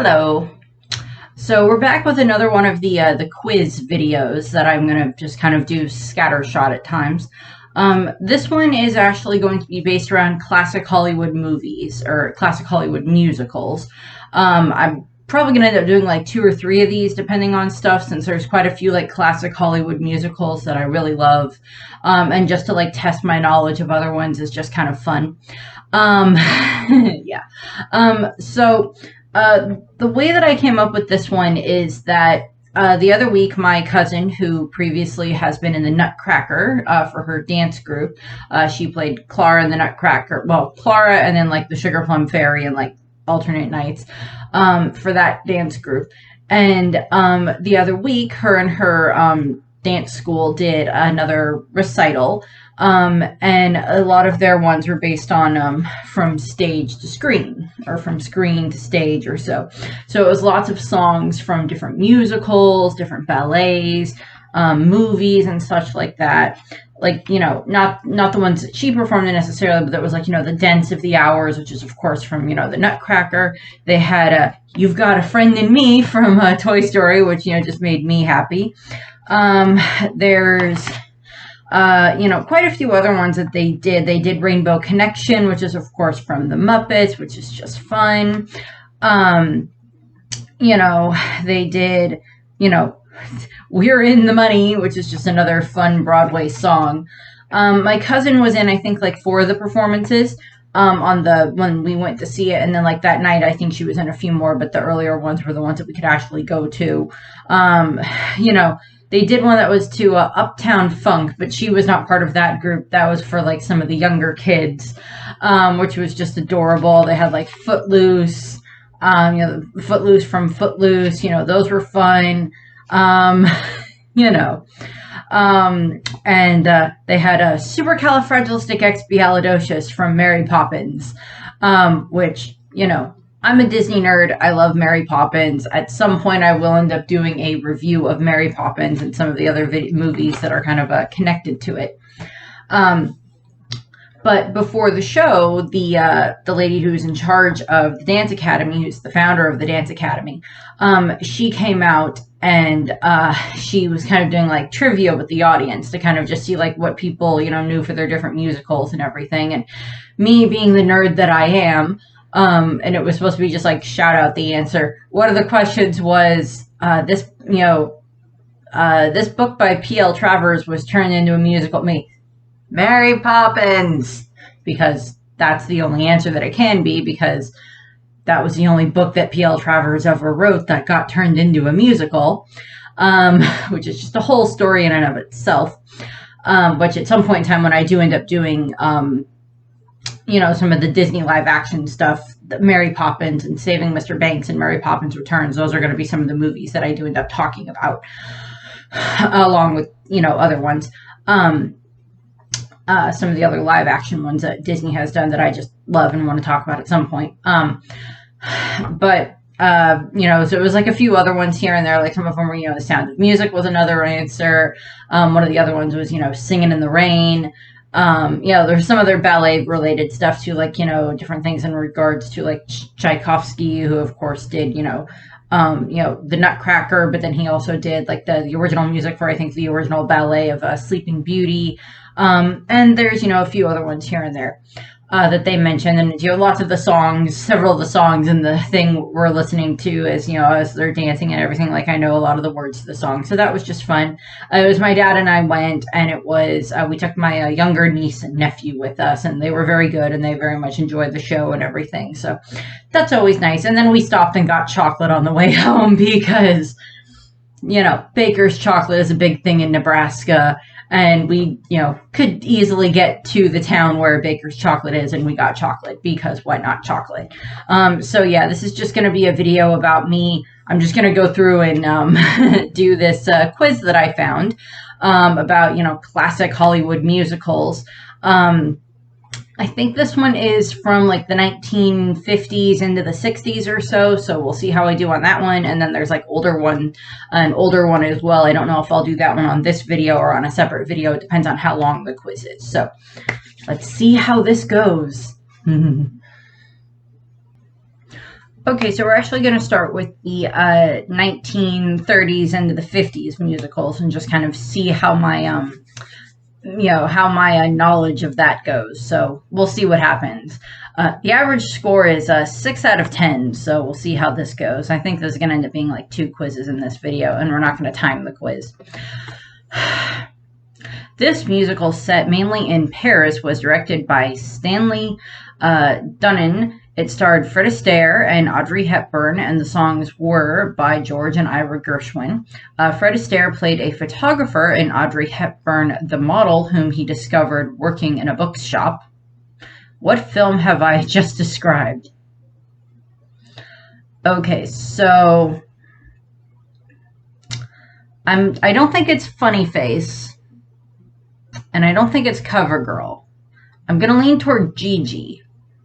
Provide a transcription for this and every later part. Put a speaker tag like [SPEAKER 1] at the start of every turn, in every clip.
[SPEAKER 1] Hello. So we're back with another one of the quiz videos that I'm gonna just kind of do scattershot at times. This one is actually going to be based around classic Hollywood movies or classic Hollywood musicals. I'm probably gonna end up doing like 2 or 3 of these depending on stuff, since there's quite a few like classic Hollywood musicals that I really love. And just to like test my knowledge of other ones is just kind of fun. Yeah. The way that I came up with this one is that the other week, my cousin, who previously has been in the Nutcracker for her dance group, she played Clara in the Nutcracker. Well, Clara and then like the Sugar Plum Fairy and like alternate nights for that dance group. And the other week, her and her dance school did another recital. And a lot of their ones were based on from stage to screen, or from screen to stage or so. So it was lots of songs from different musicals, different ballets, movies and such like that. Like, not the ones that she performed in necessarily, but that was like, the Dance of the Hours, which is of course from, the Nutcracker. They had You've Got a Friend in Me from Toy Story, which, just made me happy. There's quite a few other ones that they did. They did Rainbow Connection, which is, of course, from the Muppets, which is just fun. They did, We're in the Money, which is just another fun Broadway song. My cousin was in, I think, like 4 of the performances when we went to see it. And then, like, that night, I think she was in a few more, but the earlier ones were the ones that we could actually go to. They did one that was to Uptown Funk, but she was not part of that group. That was for like some of the younger kids, which was just adorable. They had like Footloose, Footloose from Footloose. Those were fun. And they had a Supercalifragilisticexpialidocious from Mary Poppins, which, I'm a Disney nerd. I love Mary Poppins. At some point, I will end up doing a review of Mary Poppins and some of the other movies that are kind of connected to it. But before the show, the lady who's in charge of the Dance Academy, who's the founder of the Dance Academy, she came out and she was kind of doing like trivia with the audience to kind of just see like what people, knew for their different musicals and everything. And me being the nerd that I am, and it was supposed to be just like shout out the answer. One of the questions was this book by P.L. Travers was turned into a musical. Mary Poppins, because that's the only answer that it can be, because that was the only book that P.L. Travers ever wrote that got turned into a musical, which is just a whole story in and of itself. Which at some point in time, when I do end up doing some of the Disney live action stuff, Mary Poppins and Saving Mr. Banks and Mary Poppins Returns, those are going to be some of the movies that I do end up talking about, along with, other ones. Some of the other live action ones that Disney has done that I just love and want to talk about at some point. So it was like a few other ones here and there, like some of them were, The Sound of Music was another answer. One of the other ones was, Singing in the Rain. There's some other ballet related stuff too, like, different things in regards to like Tchaikovsky, who of course did, the Nutcracker, but then he also did like the original music for, I think, the original ballet of Sleeping Beauty. And there's, a few other ones here and there that they mentioned. And, lots of the songs, several of the songs in the thing we're listening to as they're dancing and everything. Like, I know a lot of the words to the song. So that was just fun. It was my dad and I went, and it was, we took my younger niece and nephew with us, and they were very good, and they very much enjoyed the show and everything. So that's always nice. And then we stopped and got chocolate on the way home because, Baker's chocolate is a big thing in Nebraska. And we, could easily get to the town where Baker's chocolate is, and we got chocolate, because why not chocolate? So yeah, this is just going to be a video about me. I'm just going to go through and do this quiz that I found about, classic Hollywood musicals. I think this one is from like the 1950s into the 60s or so. So we'll see how I do on that one. And then there's like an older one as well. I don't know if I'll do that one on this video or on a separate video. It depends on how long the quiz is. So let's see how this goes. Okay, so we're actually going to start with the 1930s into the 50s musicals and just kind of see how my how my knowledge of that goes. So we'll see what happens. The average score is 6 out of 10, so we'll see how this goes. I think there's going to end up being like 2 quizzes in this video, and we're not going to time the quiz. This musical, set mainly in Paris, was directed by Stanley Donen. It starred Fred Astaire and Audrey Hepburn, and the songs were by George and Ira Gershwin. Fred Astaire played a photographer, and Audrey Hepburn the model, whom he discovered working in a bookshop. What film have I just described? Okay, so I don't think it's Funny Face, and I don't think it's CoverGirl. I'm gonna lean toward Gigi,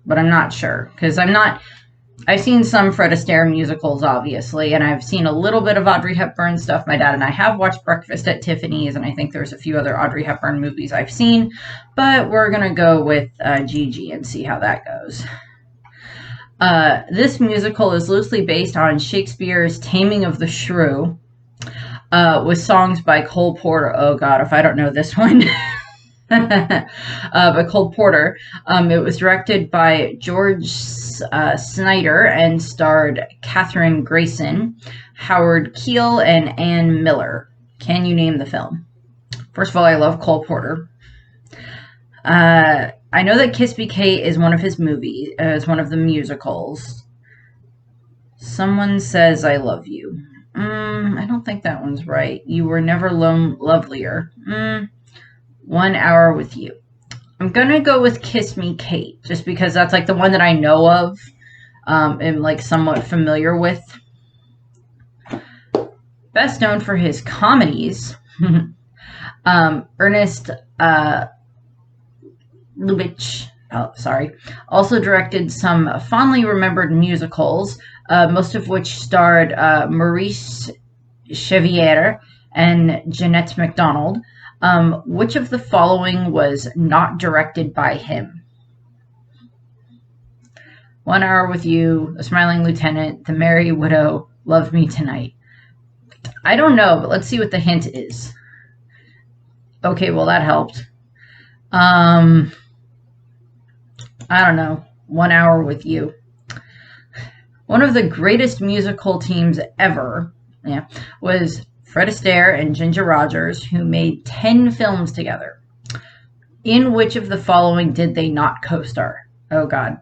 [SPEAKER 1] but I'm not sure, because I've seen some Fred Astaire musicals, obviously, and I've seen a little bit of Audrey Hepburn stuff. My dad and I have watched Breakfast at Tiffany's, and I think there's a few other Audrey Hepburn movies I've seen, but we're going to go with Gigi and see how that goes. This musical is loosely based on Shakespeare's Taming of the Shrew, with songs by Cole Porter. Oh, God, if I don't know this one. By Cole Porter. It was directed by George Snyder and starred Katherine Grayson, Howard Keel, and Ann Miller. Can you name the film? First of all, I love Cole Porter. I know that Kiss Me Kate is one of his movies, is one of the musicals. Someone Says I Love You. I don't think that one's right. You Were Never Lovelier. 1 Hour with You. I'm gonna go with Kiss Me Kate, just because that's like the one that I know of, and like somewhat familiar with. Best known for his comedies, Ernest Lubitsch, also directed some fondly remembered musicals, most of which starred Maurice Chevalier and Jeanette MacDonald. Which of the following was not directed by him? 1 Hour with You, The Smiling Lieutenant, The Merry Widow, Love Me Tonight. I don't know, but let's see what the hint is. Okay, well, that helped. I don't know. 1 Hour with You. One of the greatest musical teams ever, was Fred Astaire and Ginger Rogers, who made 10 films together. In which of the following did they not co-star? Oh, God.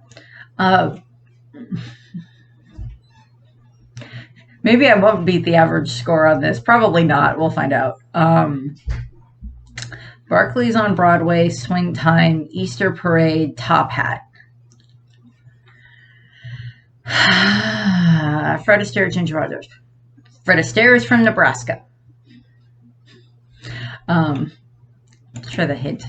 [SPEAKER 1] Maybe I won't beat the average score on this. Probably not. We'll find out. Barclays on Broadway, Swing Time, Easter Parade, Top Hat. Fred Astaire, Ginger Rogers. Fred Astaire is from Nebraska. Let's try the hint.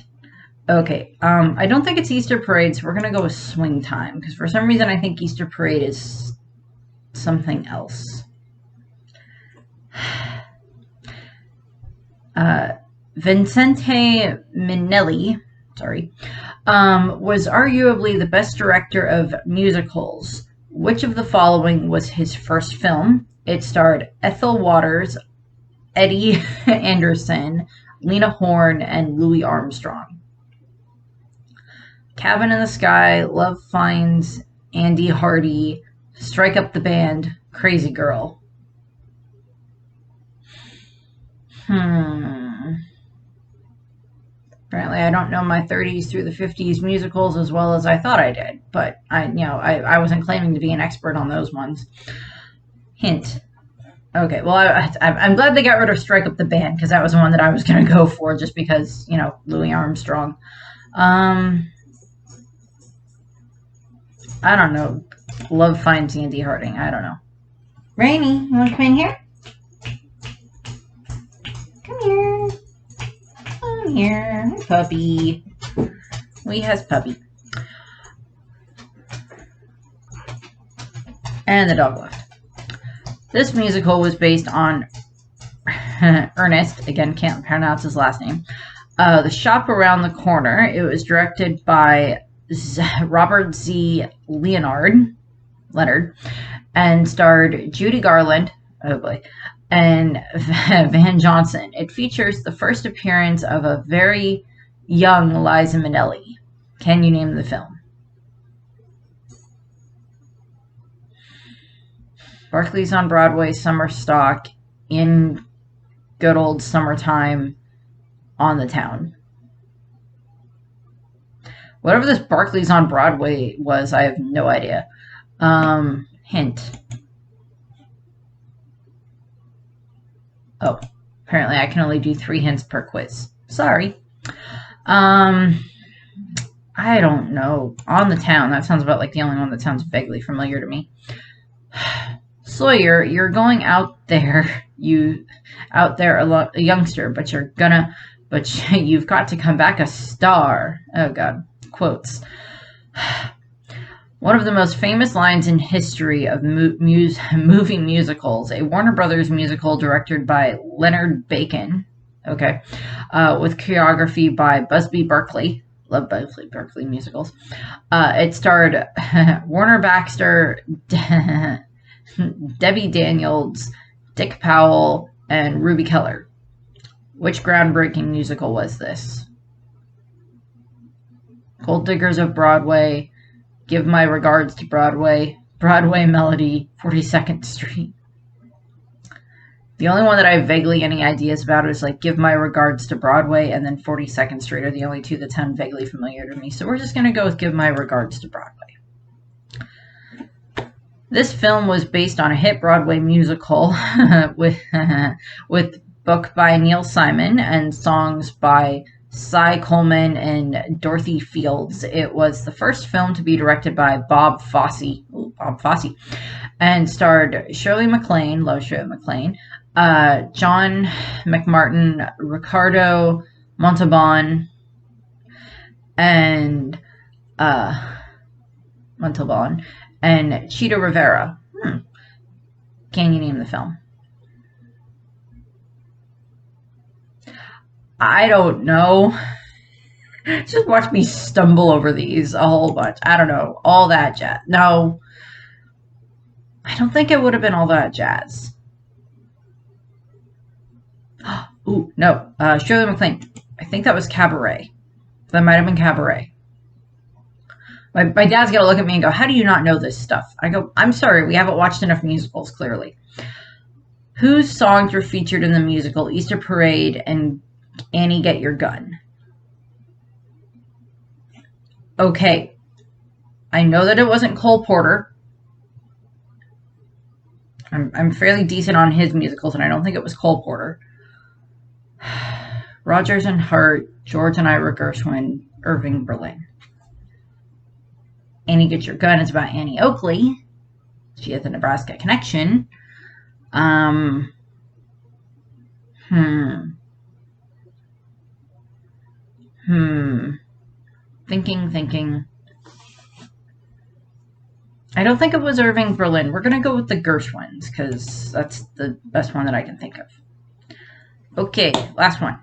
[SPEAKER 1] Okay, I don't think it's Easter Parade, so we're going to go with Swing Time, because for some reason I think Easter Parade is something else. Vincente Minnelli, was arguably the best director of musicals. Which of the following was his first film? It starred Ethel Waters, Eddie Anderson, Lena Horne, and Louis Armstrong. Cabin in the Sky, Love Finds Andy Hardy, Strike Up the Band, Crazy Girl. Apparently I don't know my 30s through the 50s musicals as well as I thought I did, but I wasn't claiming to be an expert on those ones. Hint. Okay, well, I'm glad they got rid of Strike Up the Band, because that was the one that I was going to go for, just because, Louis Armstrong. I don't know. Love Finds Andy Harding. I don't know. Rainy, you want to come in here? Come here. Come here. Hi, puppy. We has puppy. And the dog left. This musical was based on Ernest, again, can't pronounce his last name, The Shop Around the Corner. It was directed by Robert Z. Leonard, and starred Judy Garland, oh boy, and Van Johnson. It features the first appearance of a very young Liza Minnelli. Can you name the film? Barclays on Broadway, summer stock, in good old summertime, on the town. Whatever this Barclays on Broadway was, I have no idea. Hint. Oh, apparently I can only do 3 hints per quiz. Sorry. I don't know. On the town. That sounds about like the only one that sounds vaguely familiar to me. Sawyer, you're going out there. A youngster, but you've got to come back a star. Oh God. Quotes. One of the most famous lines in history of movie musicals, a Warner Brothers musical directed by Leonard Bacon, okay, with choreography by Busby Berkeley. Love Busby Berkeley musicals. It starred Warner Baxter, Debbie Daniels, Dick Powell, and Ruby Keller. Which groundbreaking musical was this? Gold Diggers of Broadway, Give My Regards to Broadway, Broadway Melody, 42nd Street. The only one that I have vaguely any ideas about is like Give My Regards to Broadway and then 42nd Street are the only two that sound vaguely familiar to me. So we're just going to go with Give My Regards to Broadway. This film was based on a hit Broadway musical with book by Neil Simon and songs by Cy Coleman and Dorothy Fields. It was the first film to be directed by Bob Fosse, and starred Shirley MacLaine, love Shirley MacLaine, John McMartin, Ricardo Montalban, and Cheetah Rivera. Can you name the film? I don't know. Just watch me stumble over these a whole bunch. I don't know. All That Jazz. No. I don't think it would have been All That Jazz. Ooh, no. Shirley MacLaine. I think that was Cabaret. That might have been Cabaret. My dad's going to look at me and go, how do you not know this stuff? I go, I'm sorry. We haven't watched enough musicals, clearly. Whose songs were featured in the musical Easter Parade and Annie, Get Your Gun? Okay. I know that it wasn't Cole Porter. I'm fairly decent on his musicals, and I don't think it was Cole Porter. Rodgers and Hart, George and Ira Gershwin, Irving Berlin. Annie, Get Your Gun is about Annie Oakley. She has a Nebraska connection. Thinking. I don't think it was Irving Berlin. We're going to go with the Gershwins, because that's the best one that I can think of. Okay, last one.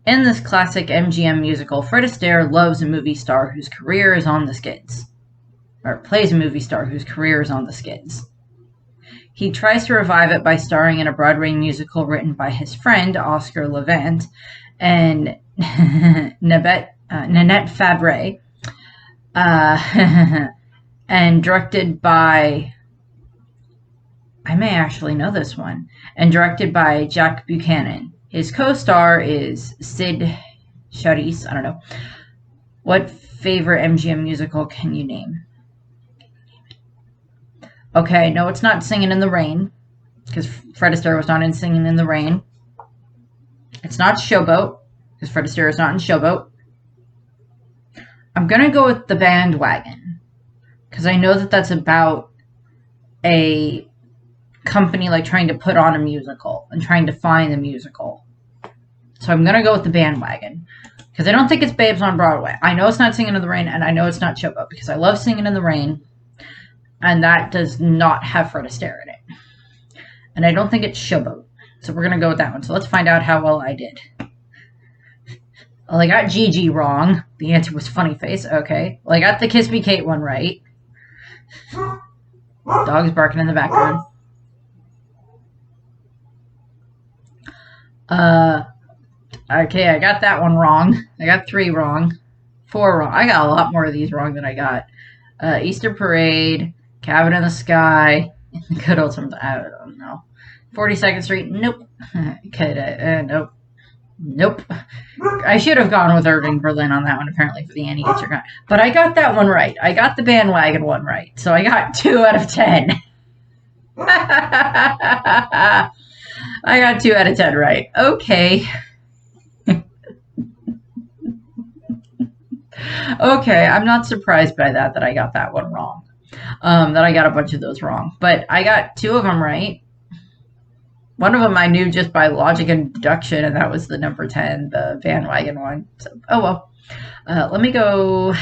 [SPEAKER 1] In this classic MGM musical, Fred Astaire loves a movie star whose career is on the skids. Or plays a movie star whose career is on the skids. He tries to revive it by starring in a Broadway musical written by his friend, Oscar Levant, and Nanette Fabre, and directed by, I may actually know this one, and directed by Jack Buchanan. His co-star is Sid Charisse. I don't know. What favorite MGM musical can you name? Okay, no, it's not Singing in the Rain, because Fred Astaire was not in Singing in the Rain. It's not Showboat, because Fred Astaire is not in Showboat. I'm going to go with The Bandwagon, because I know that that's about a company like trying to put on a musical and trying to find a musical. So I'm going to go with The Bandwagon, because I don't think it's Babes on Broadway. I know it's not Singing in the Rain, and I know it's not Showboat, because I love Singing in the Rain, and that does not have Fred Astaire in it. And I don't think it's Showboat. So we're going to go with that one. So let's find out how well I did. Well, I got Gigi wrong. The answer was Funny Face. Okay. Well, I got the Kiss Me Kate one right. Dog's barking in the background. Okay, I got that one wrong. I got 3 wrong. 4 wrong. I got a lot more of these wrong than I got. Easter Parade, Cabin in the Sky, Good Old Something. I don't know. 42nd Street. Nope. Okay, nope. Nope. I should have gone with Irving Berlin on that one, apparently, for the Annie Gets Your Gun. But I got that one right. I got the bandwagon one right. So I got 2 out of 10. I got 2 out of 10 right. Okay. Okay, I'm not surprised by that I got that one wrong. That I got a bunch of those wrong. But I got 2 of them right. One of them I knew just by logic and deduction, and that was the number 10, the bandwagon one. So, oh well. Let me go...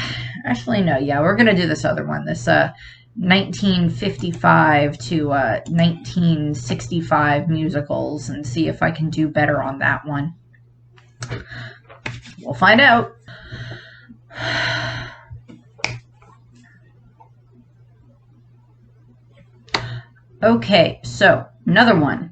[SPEAKER 1] Actually, no. Yeah, we're going to do this other one. This 1955 to 1965 musicals, and see if I can do better on that one. We'll find out. Okay, so another one.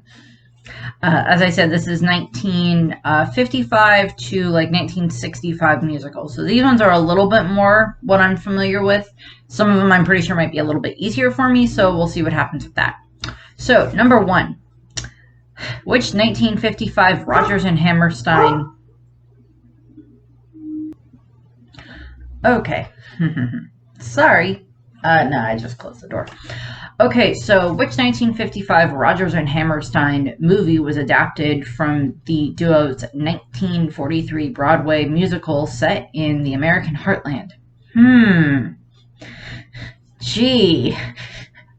[SPEAKER 1] As I said, this is 1955 to like 1965 musicals. So these ones are a little bit more what I'm familiar with. Some of them I'm pretty sure might be a little bit easier for me, so we'll see what happens with that. So, number 1. Which 1955 Rodgers and Hammerstein... Okay. Sorry. No, I just closed the door. Okay, so which 1955 Rodgers and Hammerstein movie was adapted from the duo's 1943 Broadway musical set in the American heartland? Gee.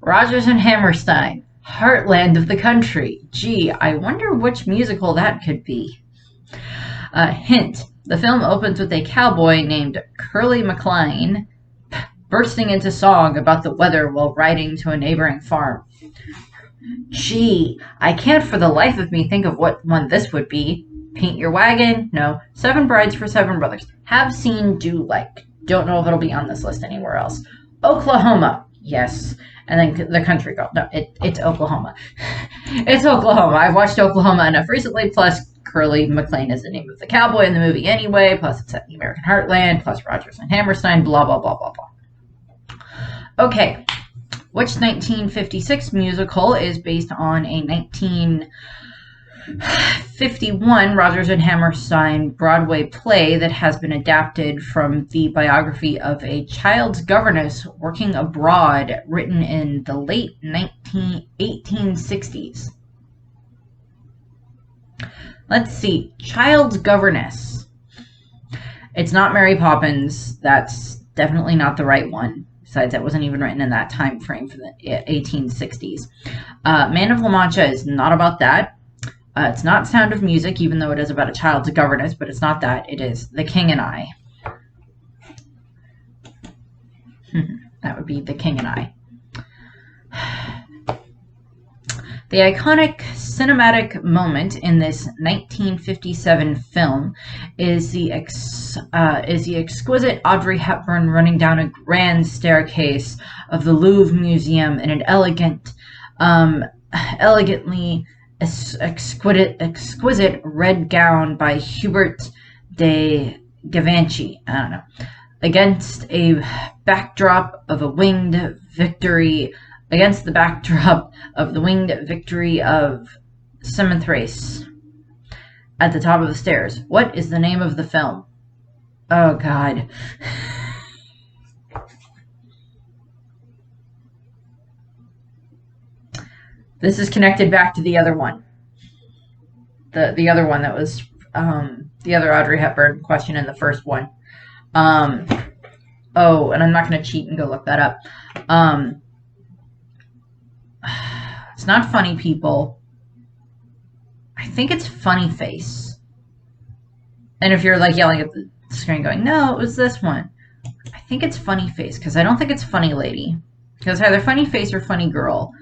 [SPEAKER 1] Rodgers and Hammerstein. Heartland of the country. Gee, I wonder which musical that could be. Hint. The film opens with a cowboy named Curly McLean bursting into song about the weather while riding to a neighboring farm. Gee, I can't for the life of me think of what one this would be. Paint Your Wagon? No. 7 Brides for 7 Brothers. Have seen, do like. Don't know if it'll be on this list anywhere else. Oklahoma. Yes. And then The Country Girl. No, it's Oklahoma. It's Oklahoma. I've watched Oklahoma enough recently, plus Curly McLean is the name of the cowboy in the movie anyway, plus it's set in the American heartland, plus Rodgers and Hammerstein, blah, blah, blah, blah, blah. Okay, which 1956 musical is based on a 1951 Rodgers and Hammerstein Broadway play that has been adapted from the biography of a child's governess working abroad written in the late 1860s? Let's see. Child's governess. It's not Mary Poppins. That's definitely not the right one. Besides, that wasn't even written in that time frame for the 1860s. Man of La Mancha is not about that. It's not Sound of Music, even though it is about a child's governess, but it's not that. It is The King and I. That would be The King and I. The iconic cinematic moment in this 1957 film is the exquisite Audrey Hepburn running down a grand staircase of the Louvre Museum in an elegantly exquisite red gown by Hubert de Givenchy. I don't know. Against a backdrop of a winged victory. Against the backdrop of the winged victory of Samothrace at the top of the stairs. What is the name of the film? Oh, God. This is connected back to the other one. The other one that was the other Audrey Hepburn question in the first one. Oh, and I'm not going to cheat and go look that up. It's not Funny People. I think it's Funny Face. And if you're like yelling at the screen going, no, it was this one. I think it's Funny Face, because I don't think it's Funny Lady. Because it's either Funny Face or Funny Girl.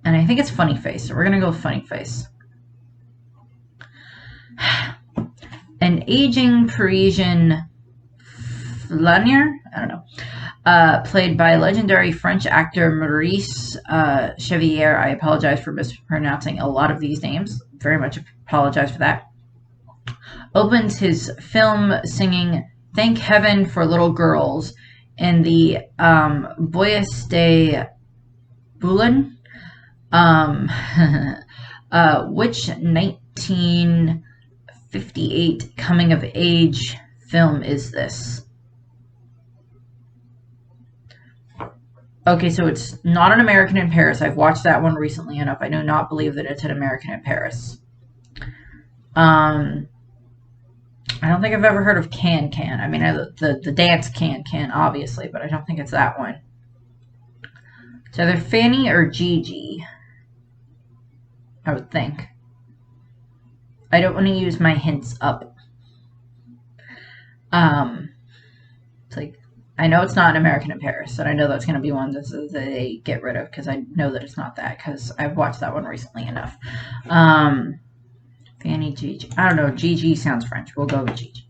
[SPEAKER 1] And I think it's Funny Face, so we're going to go with Funny Face. An aging Parisian flaneur, I don't know, played by legendary French actor Maurice Chevalier. I apologize for mispronouncing a lot of these names. Very much apologize for that. Opens his film singing "Thank Heaven for Little Girls" in the Bois de Boulogne, which 1958 coming-of-age film is this? Okay, so it's not An American in Paris. I've watched that one recently enough. I do not believe that it's An American in Paris. I don't think I've ever heard of Can Can. I mean, the dance Can Can, obviously, but I don't think it's that one. It's either Fanny or Gigi, I would think. I don't want to use my hints up. It's like, I know it's not An American in Paris, and I know that's going to be one that they get rid of, because I know that it's not that, because I've watched that one recently enough. Fanny, Gigi. I don't know. Gigi sounds French. We'll go with Gigi.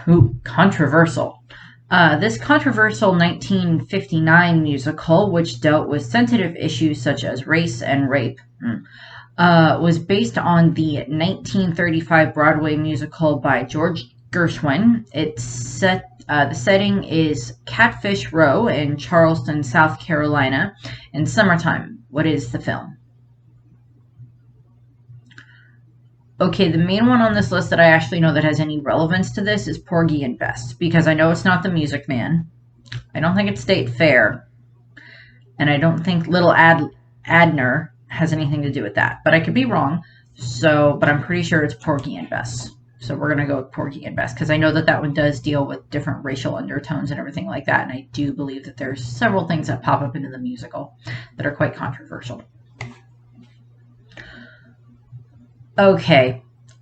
[SPEAKER 1] Ooh, controversial. This controversial 1959 musical, which dealt with sensitive issues such as race and rape, was based on the 1935 Broadway musical by George Gershwin. The setting is Catfish Row in Charleston, South Carolina, in summertime. What is the film? Okay, the main one on this list that I actually know that has any relevance to this is Porgy and Bess, because I know it's not The Music Man. I don't think it's State Fair. And I don't think Little Adner has anything to do with that. But I could be wrong. But I'm pretty sure it's Porgy and Bess. So we're going to go with Porgy and Bess, because I know that that one does deal with different racial undertones and everything like that. And I do believe that there's several things that pop up into the musical that are quite controversial. Okay.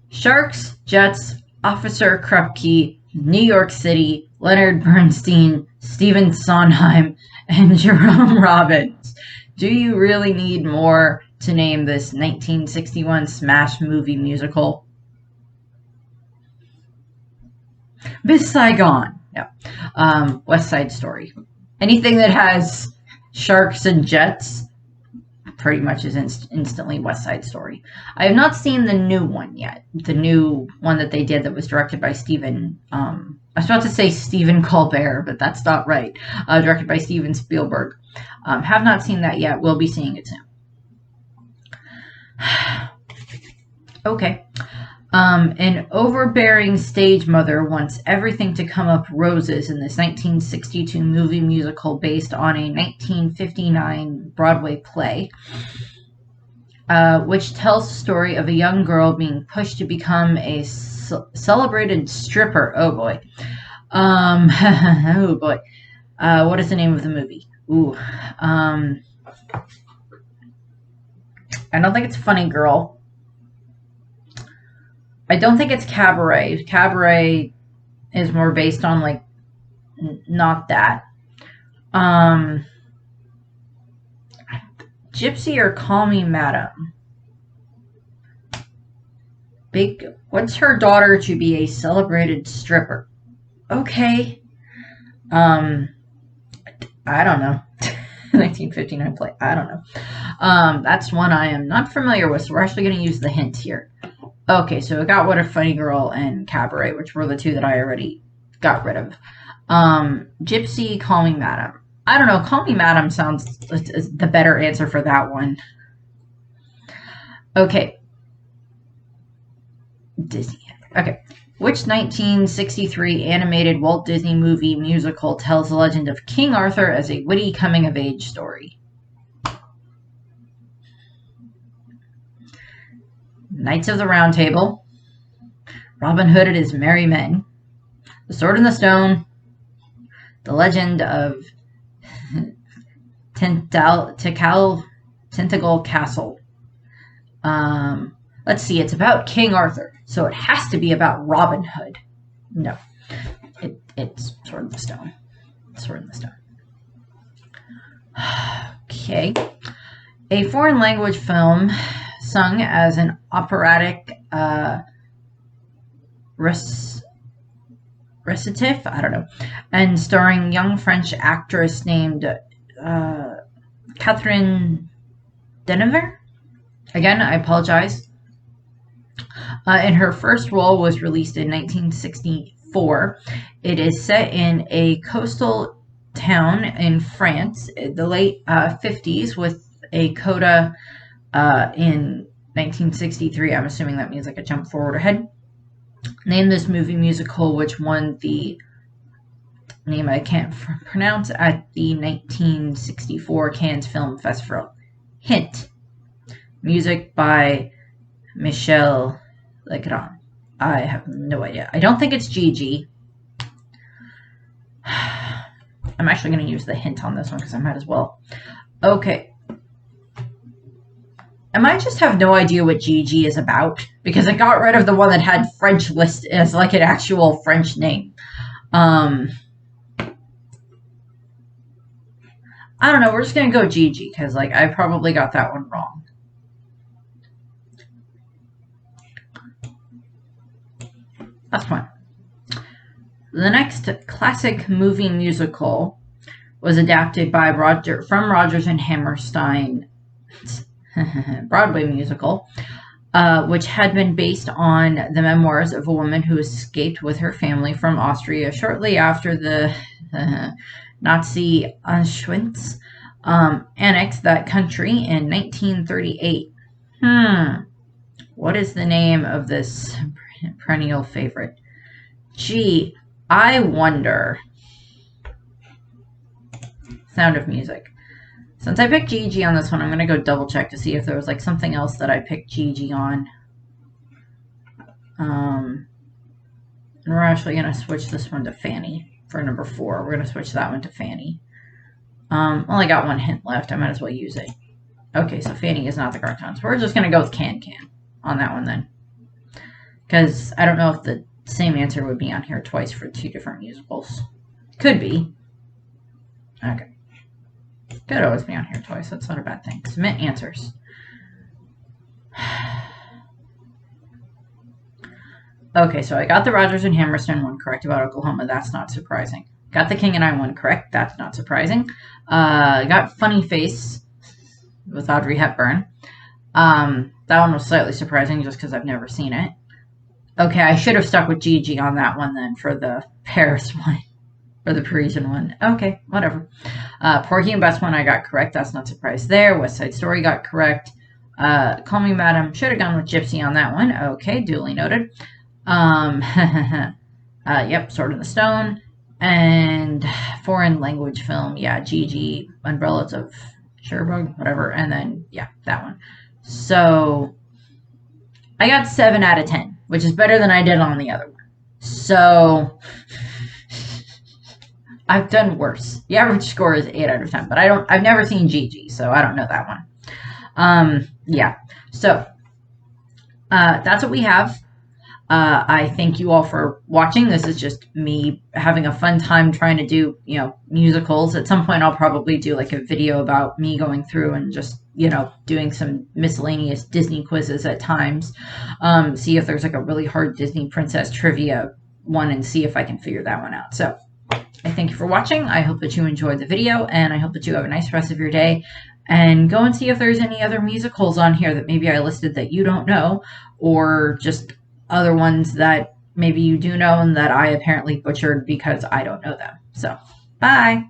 [SPEAKER 1] Sharks, Jets, Officer Krupke, New York City, Leonard Bernstein, Stephen Sondheim, and Jerome Robbins. Do you really need more to name this 1961 smash movie musical? Miss Saigon. No. West Side Story. Anything that has sharks and jets pretty much is instantly West Side Story. I have not seen the new one yet. The new one that they did that was directed by Steven... I was about to say Stephen Colbert, but that's not right. Directed by Steven Spielberg. Have not seen that yet. We'll be seeing it soon. Okay. An overbearing stage mother wants everything to come up roses in this 1962 movie musical based on a 1959 Broadway play, which tells the story of a young girl being pushed to become a celebrated stripper. Oh boy. Oh boy. What is the name of the movie? Ooh. I don't think it's Funny Girl. I don't think it's Cabaret. Cabaret is more based on, like, not that. Gypsy or Call Me Madam? What's her daughter to be a celebrated stripper? Okay. I don't know. 1959 play. I don't know. That's one I am not familiar with, so we're actually going to use the hint here. Okay, so I got What a Funny Girl and Cabaret, which were the two that I already got rid of. Gypsy, Call Me Madam. I don't know. Call Me Madam sounds the better answer for that one. Okay. Disney. Okay. Which 1963 animated Walt Disney movie musical tells the legend of King Arthur as a witty coming-of-age story? Knights of the Round Table, Robin Hood and His Merry Men, The Sword in the Stone, The Legend of Tintagel Castle. Let's see, it's about King Arthur, so it has to be about Robin Hood. No, it's Sword in the Stone. Sword in the Stone. Okay. A foreign language film sung as an operatic recitative, I don't know, and starring young French actress named Catherine Deneuve. Again, I apologize. And her first role was released in 1964. It is set in a coastal town in France, the late 50s, with a coda in 1963. I'm assuming that means like a jump forward ahead. Name this movie musical, which won the name I can't pronounce at the 1964 Cannes Film Festival. Hint. Music by Michel Legrand. I have no idea. I don't think it's Gigi. I'm actually going to use the hint on this one because I might as well. Okay. I might just have no idea what Gigi is about because I got rid of the one that had French list as like an actual French name. I don't know. We're just going to go Gigi because like I probably got that one wrong. That's fine. The next classic movie musical was adapted by from Rodgers and Hammerstein Broadway musical, which had been based on the memoirs of a woman who escaped with her family from Austria shortly after the Nazi Auschwitz annexed that country in 1938. What is the name of this perennial favorite? Gee, I wonder. Sound of Music. Since I picked Gigi on this one, I'm going to go double check to see if there was like something else that I picked Gigi on. And we're actually going to switch this one to Fanny for number 4. We're going to switch that one to Fanny. Only got one hint left. I might as well use it. Okay, so Fanny is not the cartoon. So we're just going to go with Can on that one then. Because I don't know if the same answer would be on here twice for 2 different musicals. Could be. Okay. Could always be on here twice. That's not a bad thing. Submit answers. Okay, so I got the Rodgers and Hammerstein one correct about Oklahoma. That's not surprising. Got the King and I one correct. That's not surprising. Got Funny Face with Audrey Hepburn. That one was slightly surprising just because I've never seen it. Okay, I should have stuck with Gigi on that one then for the Paris one. Or the Parisian one. Okay, whatever. Porgy and Bess one I got correct. That's not surprised there. West Side Story got correct. Call Me Madam. Should have gone with Gypsy on that one. Okay, duly noted. Yep, Sword in the Stone. And foreign language film. Yeah, Gigi, Umbrellas of Cherbourg, whatever. And then, yeah, that one. So, I got 7 out of 10, which is better than I did on the other one. So, I've done worse. The average score is 8 out of 10, but I've never seen Gigi, so I don't know that one. Yeah. So, that's what we have. I thank you all for watching. This is just me having a fun time trying to do, musicals. At some point, I'll probably do like a video about me going through and just, doing some miscellaneous Disney quizzes at times. See if there's like a really hard Disney princess trivia one and see if I can figure that one out. So, I thank you for watching. I hope that you enjoyed the video, and I hope that you have a nice rest of your day. And go and see if there's any other musicals on here that maybe I listed that you don't know, or just other ones that maybe you do know and that I apparently butchered because I don't know them. So, bye!